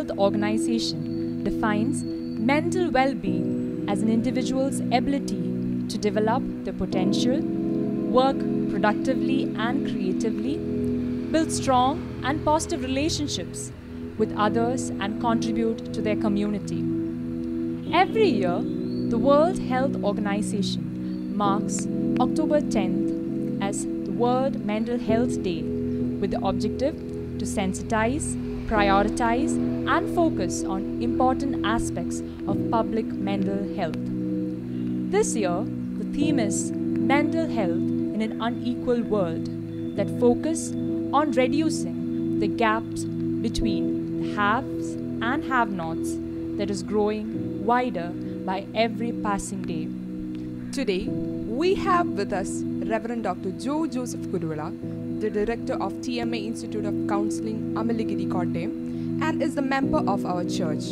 Health Organization defines mental well-being as an individual's ability to develop their potential, work productively and creatively, build strong and positive relationships with others and contribute to their community. Every year, the World Health Organization marks October 10th as the World Mental Health Day with the objective to sensitize, prioritize, and focus on important aspects of public mental health. This year, the theme is Mental Health in an Unequal World that focus on reducing the gaps between the haves and have-nots that is growing wider by every passing day. Today, we have with us Reverend Dr. Joe Joseph Kuruvilla, the Director of TMA Institute of Counselling, Amaligiri, Kottayam, and is the member of our church.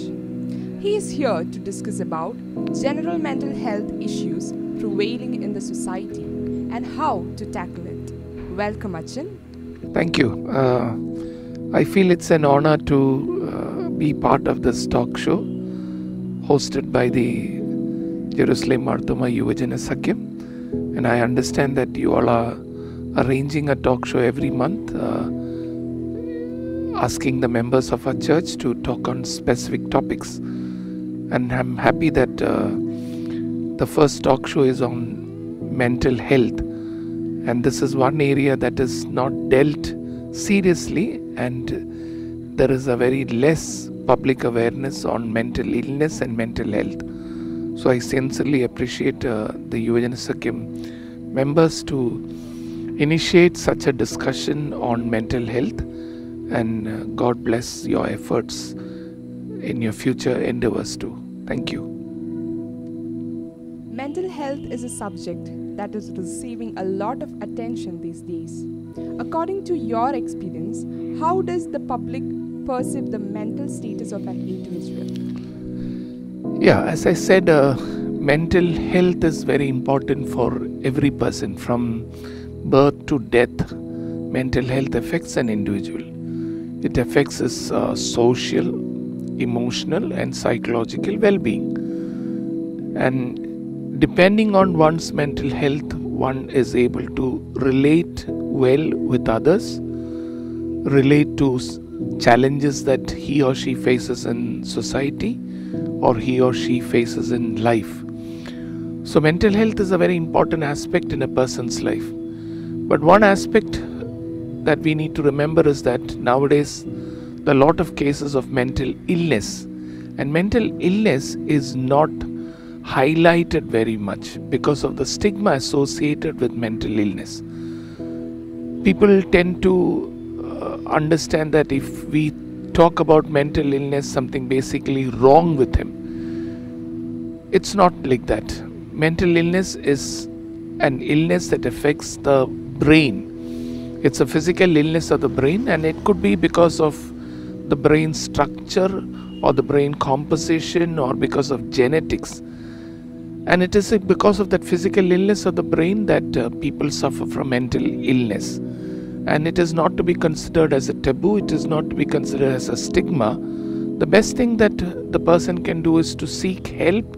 He is here to discuss about general mental health issues prevailing in the society and how to tackle it. Welcome, Achin. Thank you. I feel it's an honor to be part of this talk show hosted by the Jerusalem Thoma Yuvajana Sakhyam, and I understand that you all are arranging a talk show every month, asking the members of our church to talk on specific topics, and I'm happy that the first talk show is on mental health, and this is one area that is not dealt seriously, and there is a very less public awareness on mental illness and mental health. So I sincerely appreciate the Yuvajana Sakhyam members to initiate such a discussion on mental health, and God bless your efforts in your future endeavors too. Thank you. Mental health is a subject that is receiving a lot of attention these days. According to your experience, how does the public perceive the mental status of an individual? Yeah, as I said, mental health is very important for every person. From birth to death, mental health affects an individual. It affects his social, emotional, and psychological well-being. And depending on one's mental health, one is able to relate well with others, relate to challenges that he or she faces in society or he or she faces in life. So mental health is a very important aspect in a person's life. But one aspect that we need to remember is that nowadays there are a lot of cases of mental illness, and mental illness is not highlighted very much because of the stigma associated with mental illness. People tend to understand that if we talk about mental illness, something basically wrong with him. It's not like that. Mental illness is an illness that affects the brain. It's a physical illness of the brain, and it could be because of the brain structure or the brain composition or because of genetics. And it is because of that physical illness of the brain that people suffer from mental illness. And it is not to be considered as a taboo, it is not to be considered as a stigma. The best thing that the person can do is to seek help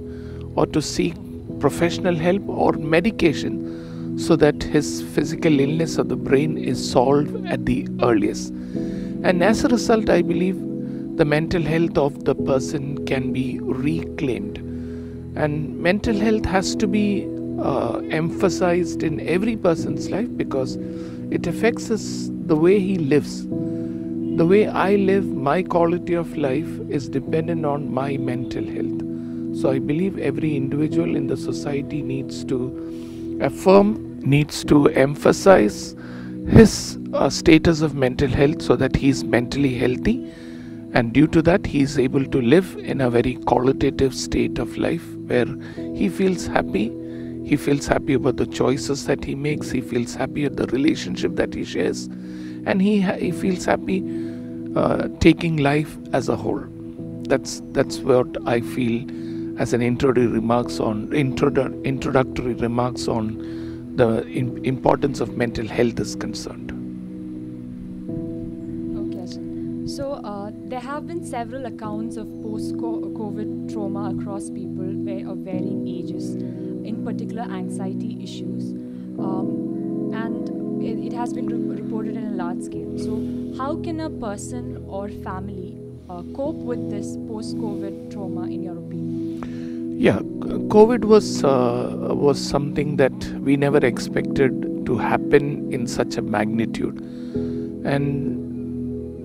or to seek professional help or medication so that his physical illness of the brain is solved at the earliest. And as a result, I believe the mental health of the person can be reclaimed. And mental health has to be emphasized in every person's life because it affects the way he lives. The way I live, my quality of life is dependent on my mental health. So I believe every individual in the society needs to affirm, needs to emphasize his status of mental health so that he is mentally healthy, and due to that he is able to live in a very qualitative state of life where he feels happy. He feels happy about the choices that he makes. He feels happy at the relationship that he shares, and he feels happy taking life as a whole. That's what I feel as an introductory remarks on the importance of mental health is concerned. Okay, so There have been several accounts of post-COVID trauma across people of varying ages, in particular anxiety issues, and it has been reported in a large scale. So how can a person or family cope with this post-COVID trauma, in your opinion? Yeah, COVID was something that we never expected to happen in such a magnitude, and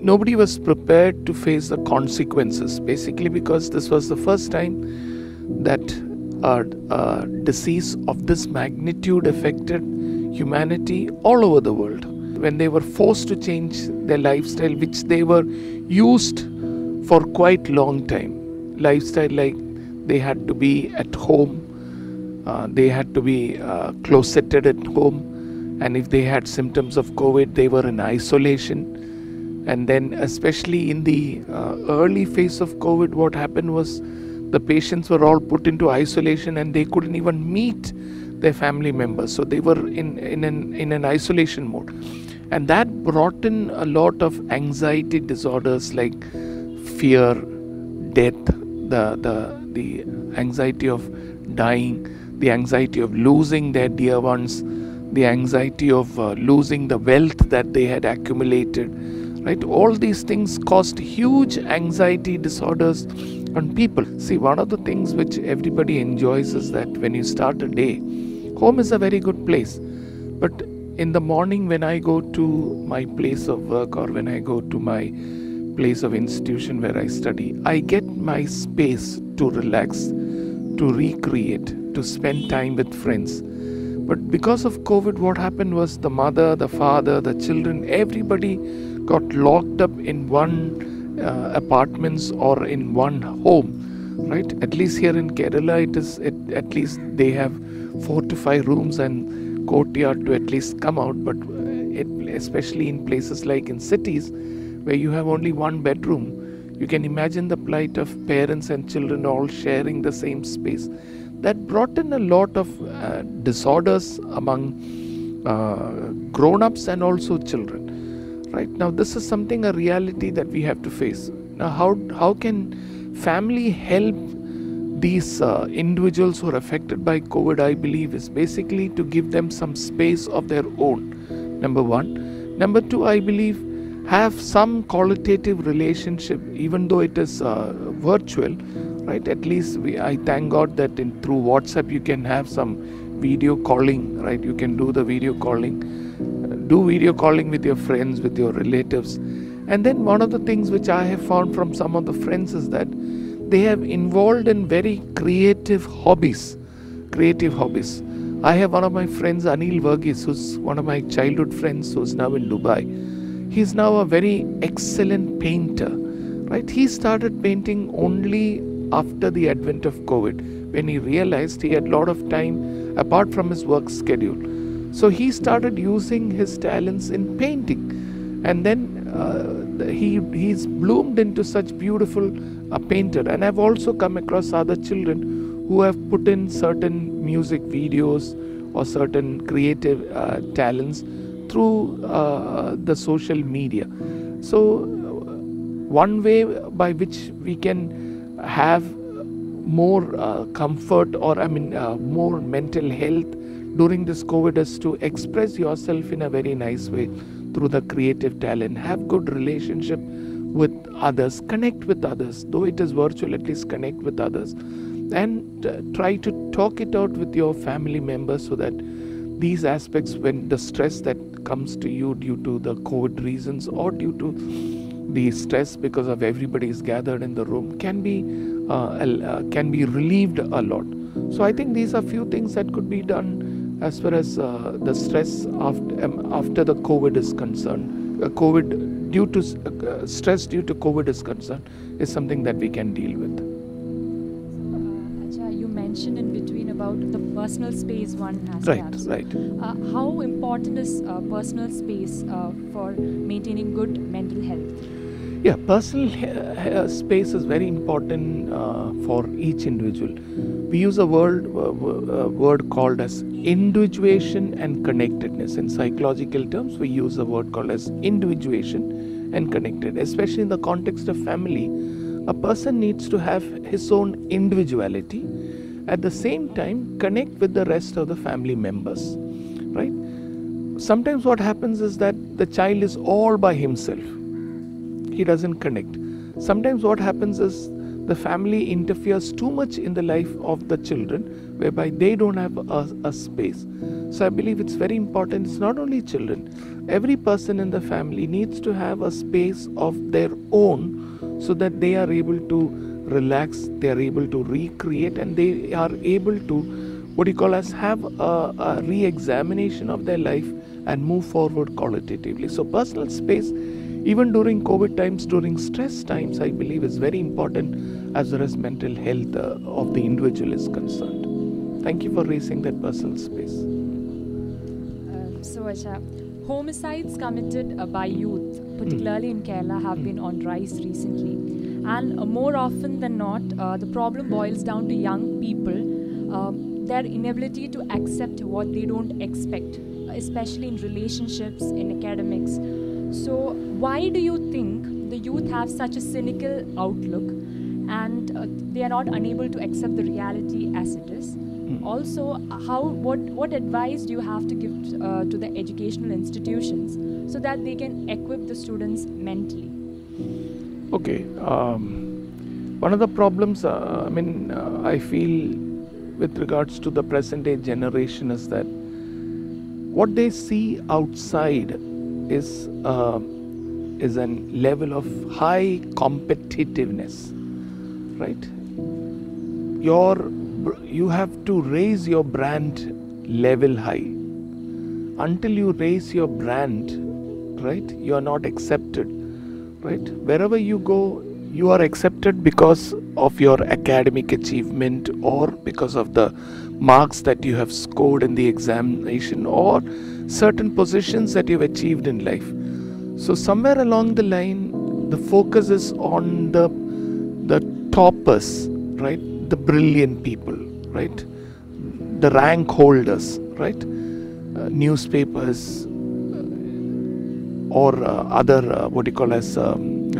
nobody was prepared to face the consequences, basically because this was the first time that a disease of this magnitude affected humanity all over the world. When they were forced to change their lifestyle, which they were used for quite long time, lifestyle like they had to be at home, they had to be closeted at home, and if they had symptoms of COVID, they were in isolation. And then especially in the early phase of COVID, what happened was the patients were all put into isolation and they couldn't even meet their family members. So they were in an isolation mode. And that brought in a lot of anxiety disorders like fear, death, the anxiety of dying, the anxiety of losing their dear ones, the anxiety of losing the wealth that they had accumulated. Right, all these things caused huge anxiety disorders on people. See, one of the things which everybody enjoys is that when you start a day, home is a very good place. But in the morning when I go to my place of work or when I go to my place of institution where I study, I get my space to relax, to recreate, to spend time with friends. But because of COVID, what happened was the mother, the father, the children, everybody got locked up in one apartments or in one home, right? At least here in Kerala, at least they have 4 to 5 rooms and courtyard to at least come out. But especially in places like in cities where you have only one bedroom, you can imagine the plight of parents and children all sharing the same space. That brought in a lot of disorders among grown-ups and also children. Right now, this is something, a reality that we have to face. Now, how can family help these individuals who are affected by COVID? I believe is basically to give them some space of their own. Number one. Number two, I believe have some qualitative relationship, even though it is virtual. Right? At least I thank God that through WhatsApp you can have some video calling. Right? You can do the video calling. Do video calling with your friends, with your relatives. And then one of the things which I have found from some of the friends is that they have involved in very creative hobbies. I have one of my friends, Anil Verghese, who's one of my childhood friends, who's now in Dubai. He's now a very excellent painter. Right? He started painting only after the advent of COVID, when he realized he had a lot of time apart from his work schedule. So he started using his talents in painting, and then he's bloomed into such beautiful painter. And I've also come across other children who have put in certain music videos or certain creative talents through the social media. So one way by which we can have more comfort or more mental health during this COVID is to express yourself in a very nice way through the creative talent. Have good relationship with others, connect with others, though it is virtual, at least connect with others, and try to talk it out with your family members so that these aspects, when the stress that comes to you due to the COVID reasons or due to the stress because of everybody is gathered in the room, can be relieved a lot. So I think these are few things that could be done as far as the stress after the COVID is concerned. Stress due to COVID is concerned is something that we can deal with. You mentioned in between about the personal space one has to have. Right. How important is personal space for maintaining good mental health? Yeah, personal space is very important for each individual. We use a word called as individuation and connectedness. In psychological terms, we use a word called as individuation and connected. Especially in the context of family, a person needs to have his own individuality, at the same time connect with the rest of the family members, right? Sometimes what happens is that the child is all by himself. He doesn't connect. Sometimes what happens is the family interferes too much in the life of the children, whereby they don't have a space. So I believe it's very important. It's not only children. Every person in the family needs to have a space of their own, so that they are able to relax, they are able to recreate, and they are able to have a re-examination of their life and move forward qualitatively. So personal space, even during COVID times, during stress times, I believe is very important as far as mental health of the individual is concerned. Thank you for raising that personal space. So Asha, homicides committed by youth, particularly in Kerala, have been on rise recently. And more often than not, the problem boils down to young people, their inability to accept what they don't expect, especially in relationships, in academics. So why do you think the youth have such a cynical outlook, and they are not unable to accept the reality as it is? Also, what advice do you have to give to the educational institutions so that they can equip the students mentally? Okay, one of the problems, I feel with regards to the present day generation is that what they see outside is a level of high competitiveness, right? You have to raise your brand level high. Until you raise your brand, right, you are not accepted, right? Wherever you go, you are accepted because of your academic achievement, or because of the marks that you have scored in the examination, or certain positions that you've achieved in life. So somewhere along the line, the focus is on the toppers, right? The brilliant people, right? The rank holders, right? Newspapers or other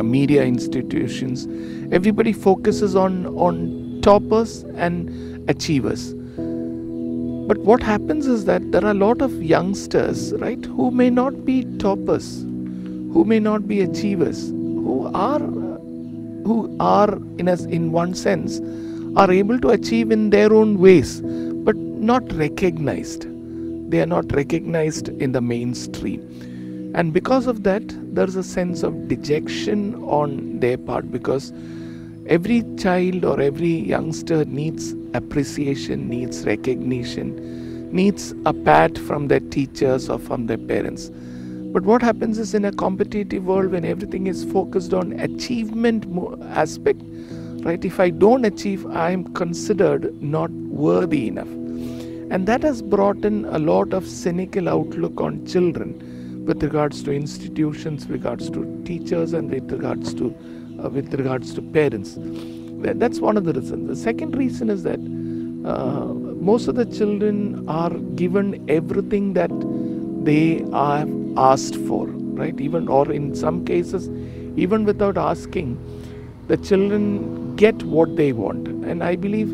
media institutions. Everybody focuses on toppers and achievers. But what happens is that there are a lot of youngsters, right, who may not be toppers, who may not be achievers, who are in one sense are able to achieve in their own ways, but not recognized. They are not recognized in the mainstream. And because of that, there's a sense of dejection on their part, because every child or every youngster needs appreciation, needs recognition, needs a pat from their teachers or from their parents. But what happens is, in a competitive world, when everything is focused on achievement aspect, right? If I don't achieve, I am considered not worthy enough. And that has brought in a lot of cynical outlook on children with regards to institutions, with regards to teachers, and with regards to parents. That's one of the reasons. The second reason is that most of the children are given everything that they are asked for, right? Even, or in some cases, even without asking, the children get what they want. And I believe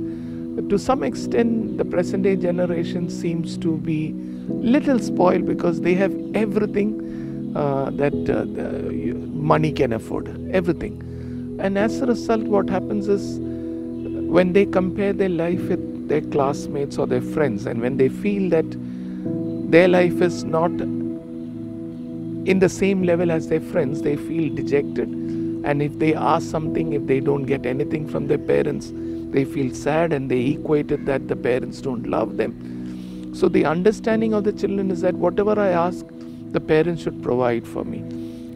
to some extent the present day generation seems to be little spoiled, because they have everything that money can afford, everything. And as a result, what happens is, when they compare their life with their classmates or their friends, and when they feel that their life is not in the same level as their friends, they feel dejected. And if they ask something, if they don't get anything from their parents, they feel sad, and they equate it that the parents don't love them. So the understanding of the children is that whatever I ask, the parents should provide for me.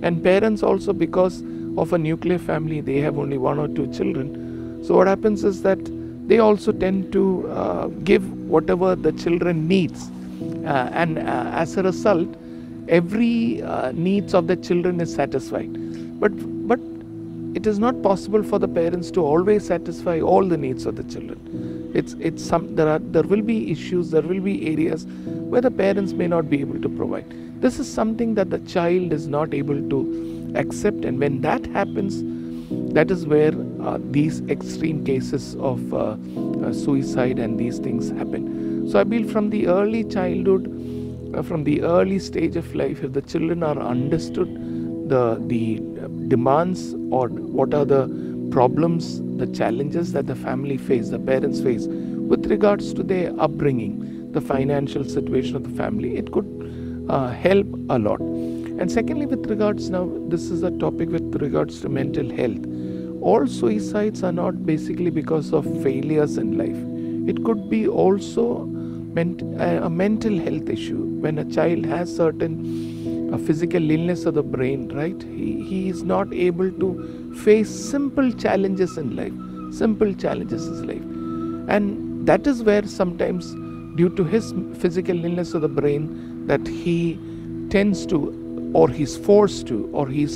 And parents also, because of a nuclear family, they have only 1 or 2 children. So what happens is that they also tend to give whatever the children needs. And as a result, every needs of the children is satisfied. But it is not possible for the parents to always satisfy all the needs of the children. There will be issues, there will be areas where the parents may not be able to provide. This is something that the child is not able to accept, and when that happens, that is where these extreme cases of suicide and these things happen. So I believe from the early childhood, from the early stage of life, if the children are understood the demands or what are the problems, the challenges that the family face, the parents face with regards to their upbringing, the financial situation of the family, it could help a lot. And secondly, with regards, now this is a topic with regards to mental health. All suicides are not basically because of failures in life. It could be also a mental health issue. When a child has certain physical illness of the brain, right? He is not able to face simple challenges in life. And that is where sometimes, due to his physical illness of the brain, that he tends to, or he's forced to, or he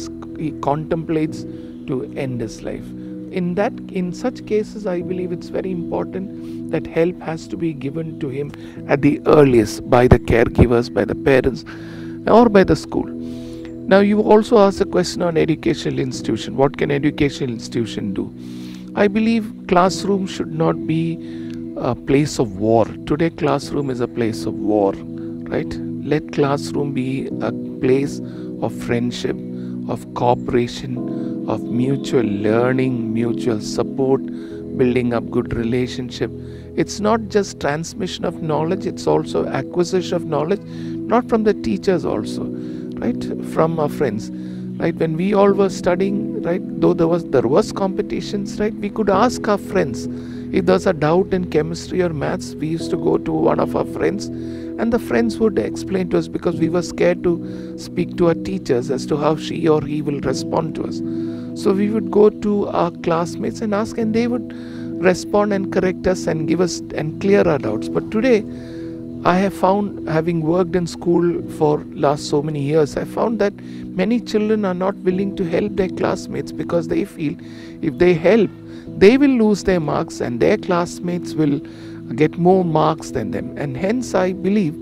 contemplates to end his life. In such cases, I believe it's very important that help has to be given to him at the earliest by the caregivers, by the parents, or by the school. Now, you also asked a question on educational institution. What can educational institution do? I believe classroom should not be a place of war. Today, classroom is a place of war, right? Let classroom be a place of friendship, of cooperation, of mutual learning, mutual support, building up good relationship. It's not just transmission of knowledge, it's also acquisition of knowledge, not from the teachers also, right? From our friends, right? When we all were studying, right, though there was competitions, right, we could ask our friends. If there's a doubt in chemistry or maths, we used to go to one of our friends, and the friends would explain to us, because we were scared to speak to our teachers as to how she or he will respond to us. So we would go to our classmates and ask, and they would respond and correct us and give us and clear our doubts. But today, I have found, having worked in school for last so many years, I found that many children are not willing to help their classmates because they feel if they help, they will lose their marks and their classmates will get more marks than them. And hence I believe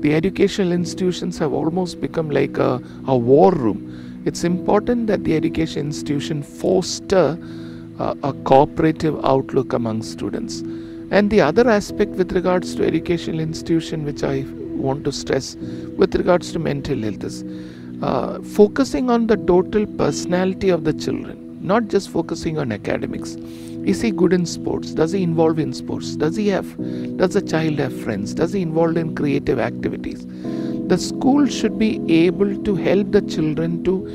the educational institutions have almost become like a war room. It's important that the education institution foster a cooperative outlook among students. And the other aspect with regards to educational institution, which I want to stress with regards to mental health, is focusing on the total personality of the children, not just focusing on academics. Is he good in sports? Does he involve in sports? Does the child have friends? Does he involve in creative activities? The school should be able to help the children to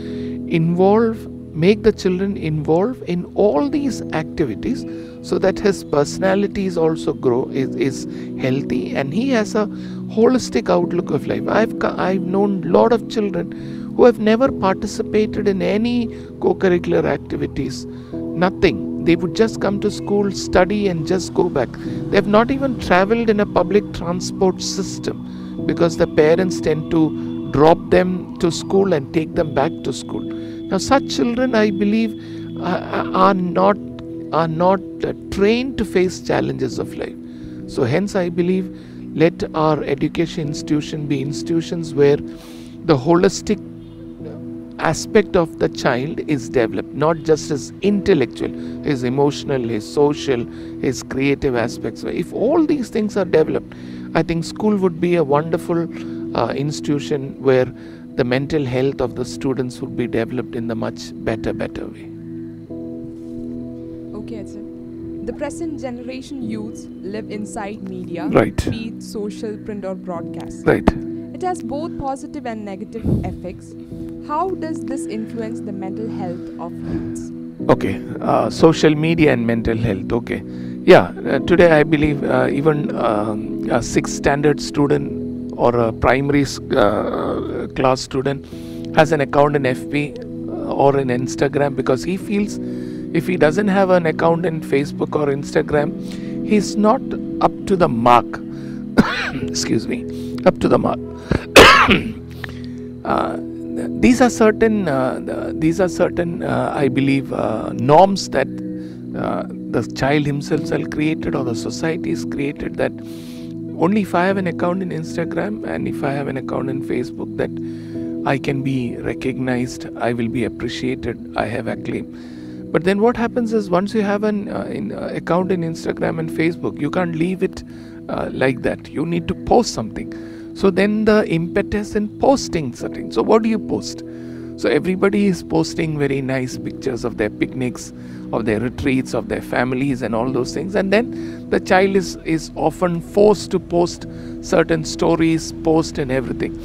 make the children involve in all these activities, so that his personality is also is healthy, and he has a holistic outlook of life. I've known a lot of children who have never participated in any co-curricular activities, nothing. They would just come to school, study, and just go back. They have not even traveled in a public transport system, because the parents tend to drop them to school and take them back to school. Now, such children, I believe, are not trained to face challenges of life. So hence I believe, let our education institution be institutions where the holistic aspect of the child is developed, not just his intellectual, his emotional, his social, his creative aspects. If all these things are developed, I think school would be a wonderful institution where the mental health of the students would be developed in the much better way. Okay, sir. The present generation youths live inside media, right, be it social, print or broadcast. Right. It has both positive and negative effects. How does this influence the mental health of youths? Okay, social media and mental health. Okay, yeah. Today I believe even a 6th standard student or a primary class student has an account in FB or in Instagram, because he feels if he doesn't have an account in Facebook or Instagram, he's not up to the mark. Excuse me, up to the mark. These are certain, I believe, norms that the child himself has created, or the society has created, that only if I have an account in Instagram and if I have an account in Facebook, that I can be recognized, I will be appreciated, I have acclaim. But then what happens is, once you have an account in Instagram and Facebook, you can't leave it like that. You need to post something. So then the impetus in posting something. So what do you post? So everybody is posting very nice pictures of their picnics, of their retreats, of their families and all those things. And then the child is often forced to post certain stories, post and everything.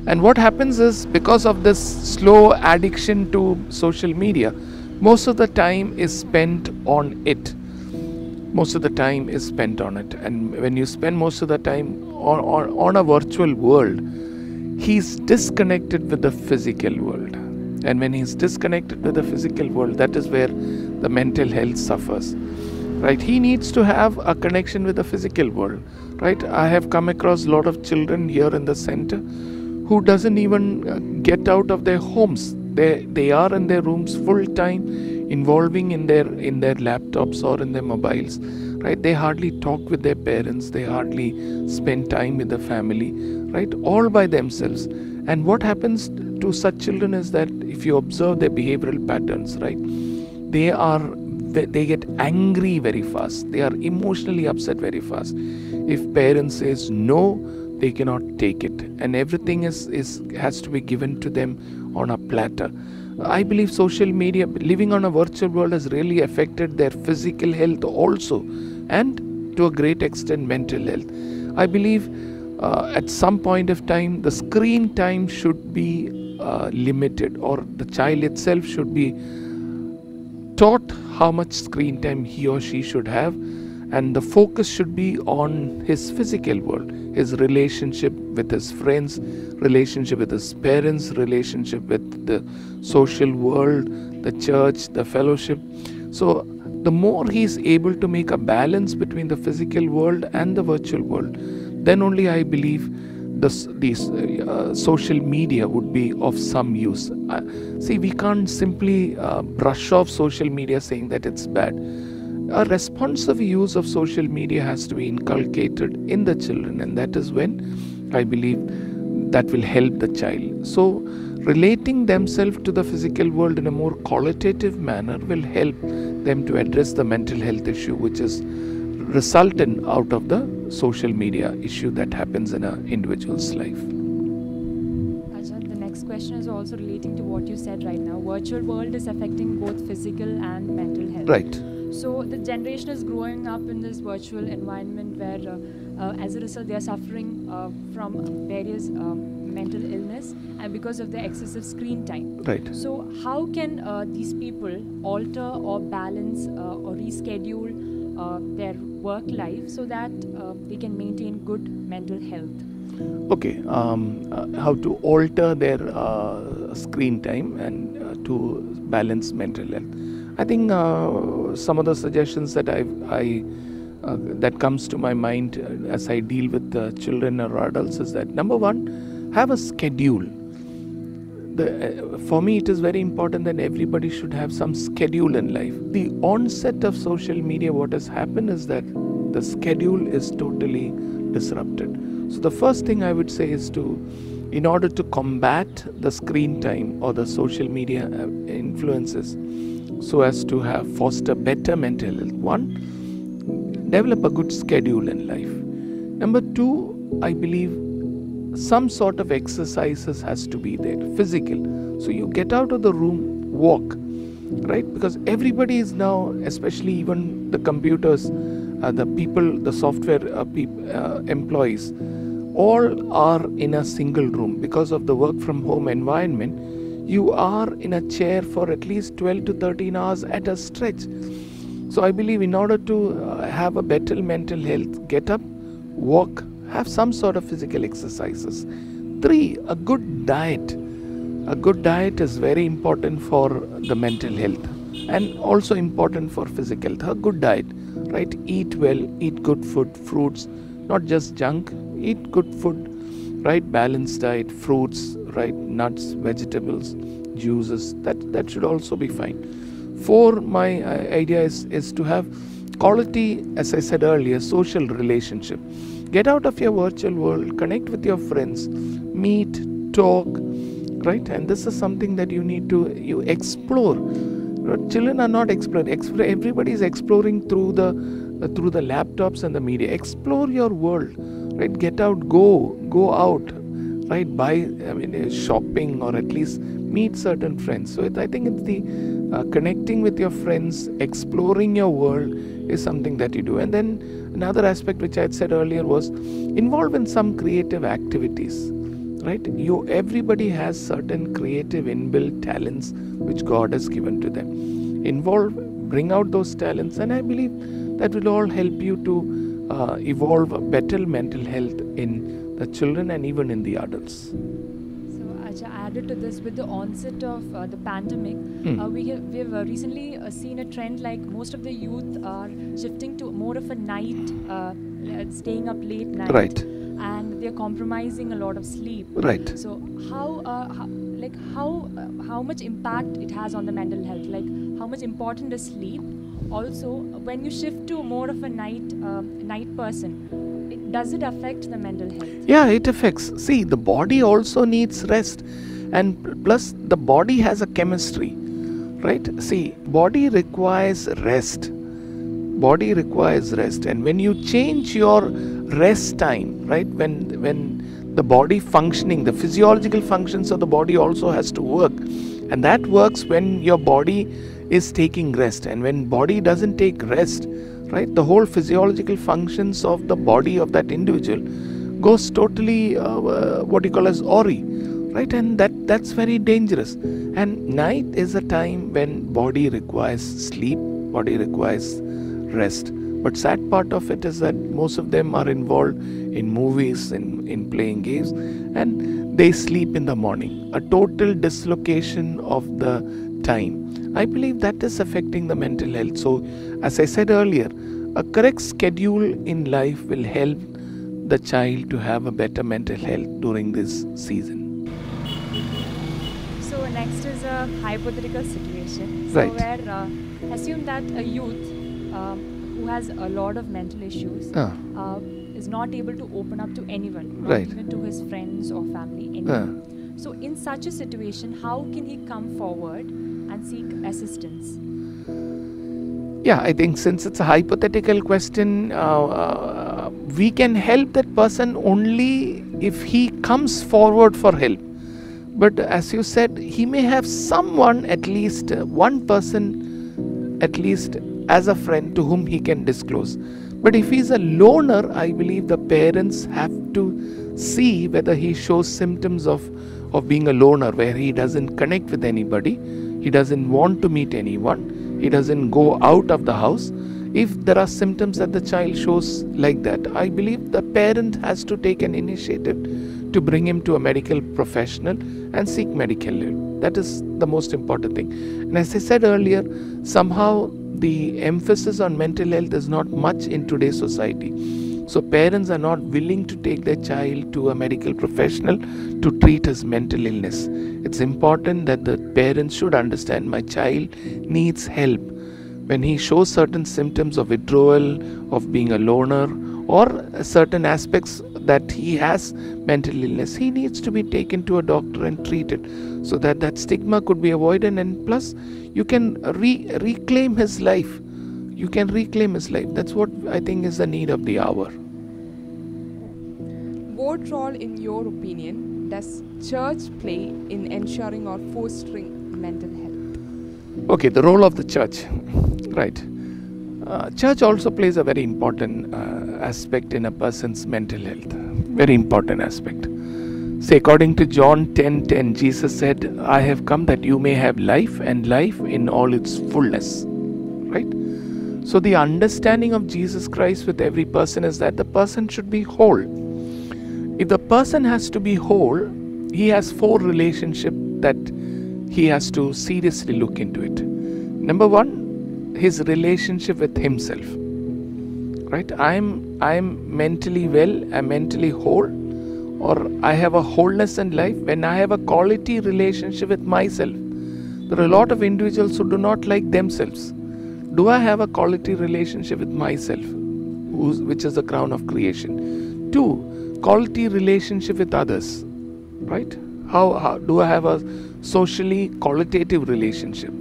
And what happens is, because of this slow addiction to social media, most of the time is spent on it. Most of the time is spent on it. And when you spend most of the time on a virtual world, he's disconnected with the physical world. And when he's disconnected with the physical world, that is where the mental health suffers. Right? He needs to have a connection with the physical world. Right? I have come across a lot of children here in the center who doesn't even get out of their homes. They are in their rooms full time, involving in their laptops or in their mobiles. Right? They hardly talk with their parents. They hardly spend time with the family. Right? All by themselves. And what happens to such children is that, if you observe their behavioral patterns, right, they get angry very fast. They are emotionally upset very fast. If parents says no, they cannot take it, and everything has to be given to them on a platter. I believe social media, living on a virtual world, has really affected their physical health also, and to a great extent mental health. I believe at some point of time the screen time should be limited, or the child itself should be taught how much screen time he or she should have, and the focus should be on his physical world, his relationship with his friends, relationship with his parents, relationship with the social world, the church, the fellowship. So the more he is able to make a balance between the physical world and the virtual world, then only I believe these social media would be of some use. See, we can't simply brush off social media saying that it's bad. A responsive use of social media has to be inculcated in the children, and that is when I believe that will help the child. So relating themselves to the physical world in a more qualitative manner will help them to address the mental health issue, which is resultant out of the social media issue that happens in an individual's life. Ajay, the next question is also relating to what you said right now. Virtual world is affecting both physical and mental health. Right. So the generation is growing up in this virtual environment where, as a result, they are suffering from various mental illness, and because of the excessive screen time. Right. So how can these people alter or balance or reschedule their work life so that they can maintain good mental health? Okay, how to alter their screen time and to balance mental health. I think some of the suggestions that that comes to my mind as I deal with children or adults is that, number one, have a schedule. For me, it is very important that everybody should have some schedule in life. The onset of social media, what has happened is that the schedule is totally disrupted. So the first thing I would say is in order to combat the screen time or the social media influences, so as to foster better mental health. One, develop a good schedule in life. Number two, I believe some sort of exercises has to be there, physical. So you get out of the room, walk, right? Because everybody is now, especially even the computers, the people, the software employees, all are in a single room. Because of the work from home environment, you are in a chair for at least 12 to 13 hours at a stretch. So I believe in order to have a better mental health, get up, walk, have some sort of physical exercises. 3, a good diet. A good diet is very important for the mental health and also important for physical health. A good diet, right? Eat well, eat good food, fruits, not just junk. Eat good food, right? Balanced diet, fruits, right? Nuts, vegetables, juices. That should also be fine. 4, my idea is to have quality, as I said earlier, social relationship. Get out of your virtual world, connect with your friends, meet, talk, right? And this is something that you need to explore. Children are not exploring. Everybody is exploring through the laptops and the media. Explore your world, right? Get out, go out, right? Buy, shopping, or at least meet certain friends. So I think it's the connecting with your friends, exploring your world is something that you do. And then another aspect which I had said earlier was involve in some creative activities, right? Everybody has certain creative inbuilt talents which God has given to them. Bring out those talents, and I believe that will all help you to evolve better mental health in the children and even in the adults. So, added to this, with the onset of the pandemic, we have recently seen a trend like most of the youth are shifting to more of a night, staying up late night. Right. And they're compromising a lot of sleep. Right. So how much impact it has on the mental health? Like, how much important is sleep? Also, when you shift to more of a night person, does it affect the mental health? Yeah, it affects. See, the body also needs rest, and plus the body has a chemistry, right? See, body requires rest. And when you change your rest time, right, when the body functioning, the physiological functions of the body also has to work, and that works when your body is taking rest. And when body doesn't take rest, right, the whole physiological functions of the body of that individual goes totally what you call as awry, right? And that's very dangerous. And night is a time when body requires sleep, body requires rest. But sad part of it is that most of them are involved in movies, in playing games, and they sleep in the morning. A total dislocation of the time. I believe that is affecting the mental health. So, as I said earlier, a correct schedule in life will help the child to have a better mental health during this season. So next is a hypothetical situation. Right. So where assume that a youth who has a lot of mental issues is not able to open up to anyone, not Right. even to his friends or family, anyone. So in such a situation, how can he come forward and seek assistance? Yeah, I think since it's a hypothetical question, we can help that person only if he comes forward for help. But as you said, he may have someone, at least one person, at least as a friend to whom he can disclose. But if he's a loner, I believe the parents have to see whether he shows symptoms of being a loner, where he doesn't connect with anybody, he doesn't want to meet anyone, he doesn't go out of the house. If there are symptoms that the child shows like that, I believe the parent has to take an initiative to bring him to a medical professional and seek medical help. That is the most important thing. And as I said earlier, somehow the emphasis on mental health is not much in today's society. So parents are not willing to take their child to a medical professional to treat his mental illness. It's important that the parents should understand my child needs help. When he shows certain symptoms of withdrawal, of being a loner, or certain aspects that he has mental illness, he needs to be taken to a doctor and treated, so that that stigma could be avoided, and plus you can reclaim his life. You can reclaim his life. That's what I think is the need of the hour. What role, in your opinion, does church play in ensuring or fostering mental health? Okay, the role of the church. Right. Church also plays a very important aspect in a person's mental health. Very important aspect. Say, according to John 10:10, Jesus said, "I have come that you may have life, and life in all its fullness." Right? So the understanding of Jesus Christ with every person is that the person should be whole. If the person has to be whole, he has 4 relationships that he has to seriously look into it. Number 1, his relationship with himself. Right? I'm mentally well, I'm mentally whole, or I have a wholeness in life when I have a quality relationship with myself. There are a lot of individuals who do not like themselves. Do I have a quality relationship with myself, which is the crown of creation? 2, quality relationship with others. Right? How do I have a socially qualitative relationship?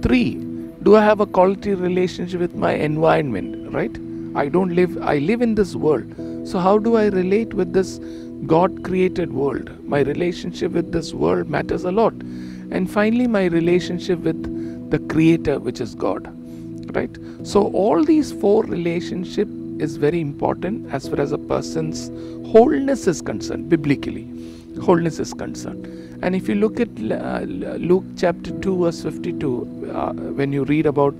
3, do I have a quality relationship with my environment, right? I live in this world. So how do I relate with this God created world? My relationship with this world matters a lot. And finally, my relationship with the creator, which is God, right? So all these 4 relationships is very important as far as a person's wholeness is concerned, biblically. Wholeness is concerned. And if you look at Luke chapter 2 verse 52, when you read about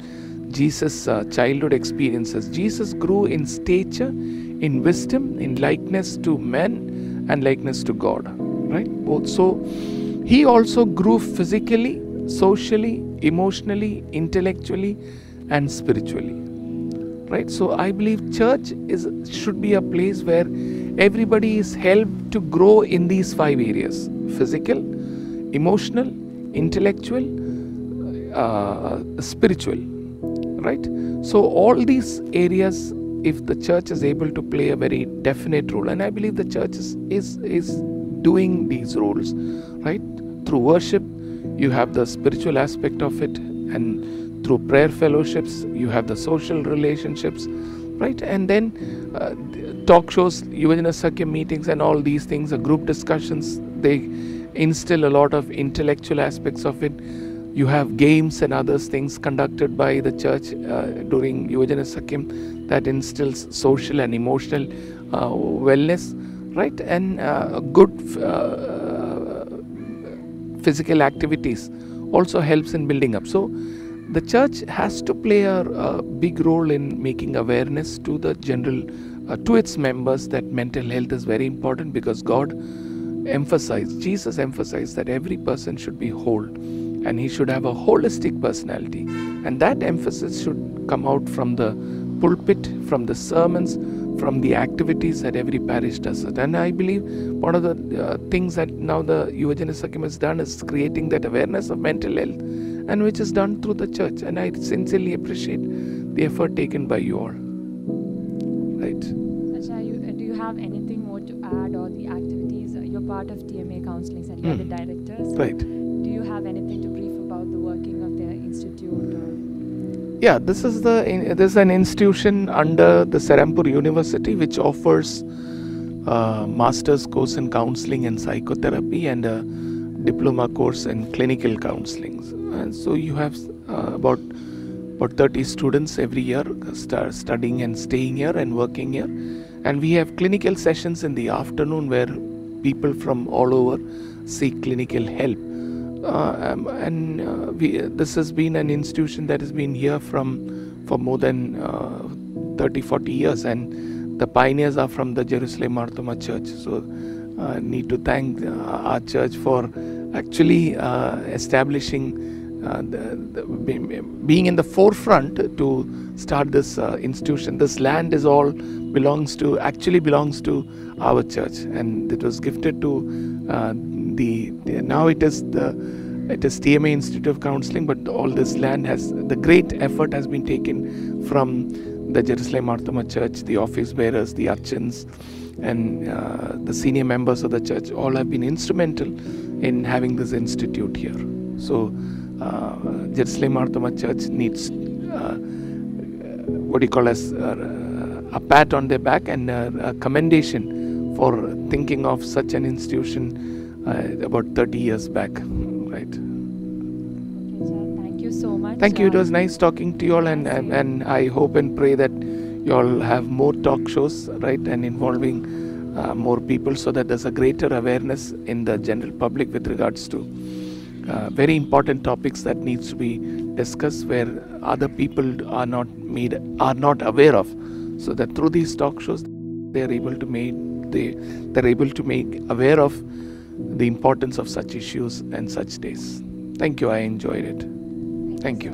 Jesus' childhood experiences, Jesus grew in stature, in wisdom, in likeness to men and likeness to God, right? Both. So he also grew physically, socially, emotionally, intellectually and spiritually, right? So I believe church should be a place where everybody is helped to grow in these 5 areas: physical, emotional, intellectual, spiritual, right? So all these areas, if the church is able to play a very definite role, and I believe the church is doing these roles, right? Through worship, you have the spiritual aspect of it, and through prayer fellowships, you have the social relationships, right? And then talk shows, Yuvajana Sakhyam meetings and all these things, the group discussions, they instill a lot of intellectual aspects of it. You have games and other things conducted by the church during Yuvajana Sakhyam that instills social and emotional wellness, right? And good physical activities also helps in building up. So the church has to play a big role in making awareness to the general, to its members, that mental health is very important, because Jesus emphasized that every person should be whole and he should have a holistic personality, and that emphasis should come out from the pulpit, from the sermons, from the activities that every parish does it. And I believe one of the things that now the Yuvajana Sakhyam has done is creating that awareness of mental health, and which is done through the church, and I sincerely appreciate the effort taken by you all. Right. Sacha, do you have anything more to add, or the activities? You're part of TMA Counselling and you're the directors. Right. Do you have anything to brief about the working of the institute? Yeah, this is an institution under the Serampur University which offers master's course in counseling and psychotherapy and a diploma course in clinical counseling. And so you have about 30 students every year studying and staying here and working here. And we have clinical sessions in the afternoon where people from all over seek clinical help. This has been an institution that has been here for more than 30-40 years, and the pioneers are from the Jerusalem Thoma Church. So I need to thank our church for actually establishing being in the forefront to start this institution. This land is all belongs to our church, and it was gifted to now it is TMA Institute of Counselling, but all this land the great effort has been taken from the Jerusalem Thoma Church, the office bearers, the urchins, and the senior members of the church. All have been instrumental in having this institute here. So Jerusalem Thoma Church needs a pat on their back and a commendation for thinking of such an institution about 30 years back, right? Okay, thank you so much. Thank you. It was nice talking to you all, and I hope and pray that you all have more talk shows, right, and involving more people, so that there's a greater awareness in the general public with regards to very important topics that needs to be discussed, where other people are not aware of, so that through these talk shows they're able to make aware of the importance of such issues and such days. Thank you. I enjoyed it. Thank you.